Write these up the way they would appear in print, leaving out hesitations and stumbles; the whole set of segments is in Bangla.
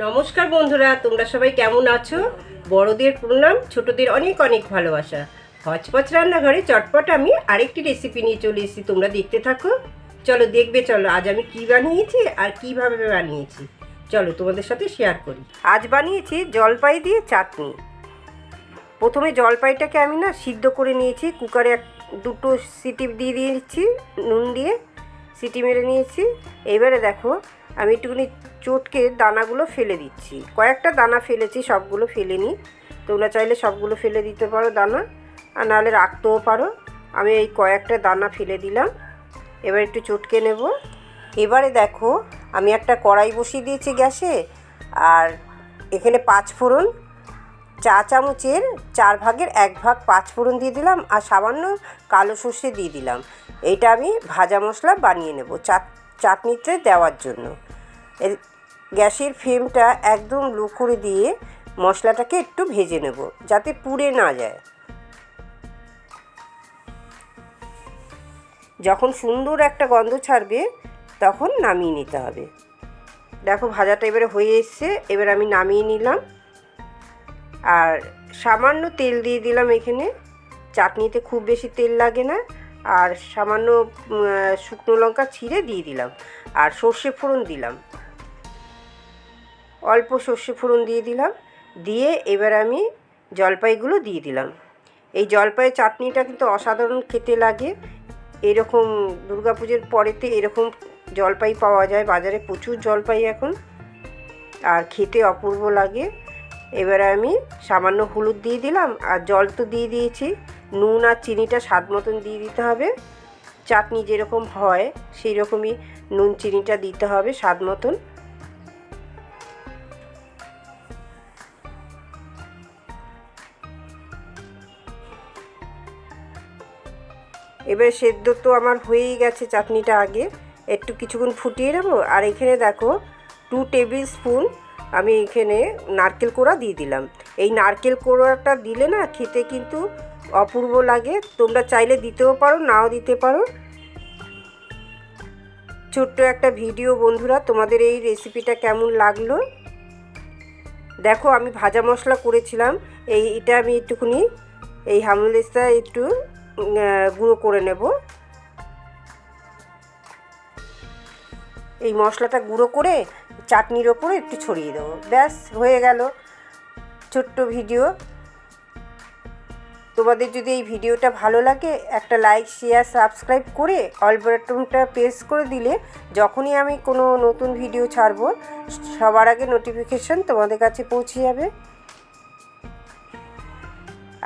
নমস্কার বন্ধুরা, তোমরা সবাই কেমন আছো? বড়দের প্রণাম, ছোটদের অনেক অনেক ভালোবাসা। হচপচ রান্নাঘরে চটপট আমি আরেকটি রেসিপি নিয়ে চলে এসেছি, তোমরা দেখতে থাকো। চলো দেখবে, চলো আজ আমি কি বানিয়েছি আর কিভাবে বানিয়েছি চলো তোমাদের সাথে শেয়ার করি। আজ বানিয়েছি জলপাই দিয়ে চাটনি। প্রথমে জলপাইটাকে আমি সিদ্ধ করে নিয়েছি, কুকারে দুটো সিটি দিয়ে দিয়েছি, নুন দিয়ে সিটি মেরে নিয়েছি। এবারে দেখো আমি একটুখানি চটকে দানাগুলো ফেলে দিচ্ছি। কয়েকটা দানা ফেলেছি, সবগুলো ফেলিনি। তোমরা চাইলে সবগুলো ফেলে দিতে পারো দানা, আর নাহলে রাখতেও পারো। আমি এই কয়েকটা দানা ফেলে দিলাম। এবার একটু চটকে নেব। এবারে দেখো আমি একটা কড়াই বসিয়ে দিয়েছি গ্যাসে, আর এখানে 5 ফোড়ন, চা চামচের 4 ভাগের 1 ভাগ 5 ফোড়ন দিয়ে দিলাম, আর সামান্য কালো সর্ষে দিয়ে দিলাম। এইটা আমি ভাজা মশলা বানিয়ে নেব চাটনিতে দেওয়ার জন্য। গ্যাসের ফ্লেমটা একদম লো করে দিয়ে মশলাটাকে একটু ভেজে নেব, যাতে পুড়ে না যায়। যখন সুন্দর একটা গন্ধ ছাড়বে তখন নামিয়ে নিতে হবে। দেখো ভাজাটা এবারে হয়ে এসছে, এবার আমি নামিয়ে নিলাম। আর সামান্য তেল দিয়ে দিলাম এখানে। চাটনিতে খুব বেশি তেল লাগে না। আর সামান্য শুকনো লঙ্কা ছিঁড়ে দিয়ে দিলাম, আর সর্ষে ফোড়ন দিলাম, অল্প সর্ষে ফোড়ন দিয়ে দিলাম। দিয়ে এবার আমি জলপাইগুলো দিয়ে দিলাম। এই জলপাইয়ের চাটনিটা কিন্তু অসাধারণ খেতে লাগে। এরকম দুর্গাপুজোর পরেতে এরকম জলপাই পাওয়া যায় বাজারে, প্রচুর জলপাই এখন, আর খেতে অপূর্ব লাগে। এবারে আমি সামান্য হলুদ দিয়ে দিলাম, আর জল তো দিয়ে দিয়েছি। নুন আর চিনিটা স্বাদ মতন দিয়ে দিতে হবে। চাটনি যেরকম হয় সেই রকমই নুন চিনিটা দিতে হবে স্বাদ মতন। এবারে সেদ্ধ তো আমার হয়েই গেছে চাটনিটা। আগে একটু কিছুক্ষণ ফুটিয়ে নেব। আর এখানে দেখো 2 টেবিল স্পুন আমি এখানে নারকেল কোড়া দিয়ে দিলাম। এই নারকেল কোড়াটা দিলে না খেতে কিন্তু অপূর্ব লাগে। তোমরা চাইলে দিতেও পারো, নাও দিতে পারো। ছোট্ট একটা ভিডিও বন্ধুরা, তোমাদের এই রেসিপিটা কেমন লাগলো দেখো। আমি ভাজা মশলা করেছিলাম, এটা আমি একটুখানি এই হামলেসটা একটু গুঁড়ো করে নেব। এই মশলাটা গুঁড়ো করে চাটনির ওপরে একটু ছড়িয়ে দেবো, ব্যাস হয়ে গেল ছোট্ট ভিডিও। তোমাদের যদি এই ভিডিওটা ভালো লাগে একটা লাইক, শেয়ার, সাবস্ক্রাইব করে অল বাটনটা প্রেস করে দিলে যখনই আমি কোনো নতুন ভিডিও ছাড়বো সবার আগে নোটিফিকেশন তোমাদের কাছে পৌঁছে যাবে।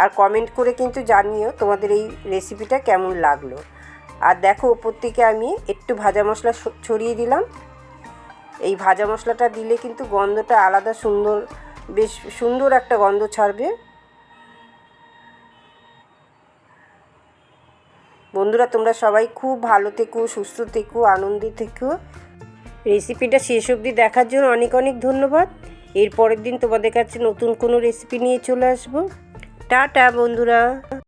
আর কমেন্ট করে কিন্তু জানিও তোমাদের এই রেসিপিটা কেমন লাগলো। আর দেখো ওপর থেকে আমি একটু ভাজা মশলা ছড়িয়ে দিলাম। এই ভাজা মশলাটা দিলে কিন্তু গন্ধটা আলাদা সুন্দর, বেশ সুন্দর একটা গন্ধ ছাড়বে। বন্ধুরা তোমরা সবাই খুব ভালো থেকো, সুস্থ থেকো, আনন্দে থেকো। রেসিপিটা শেষ অবধি দেখার জন্য অনেক অনেক ধন্যবাদ। এর পরের দিন তোমাদের কাছে নতুন কোনো রেসিপি নিয়ে চলে আসবো। টাটা বন্ধুরা।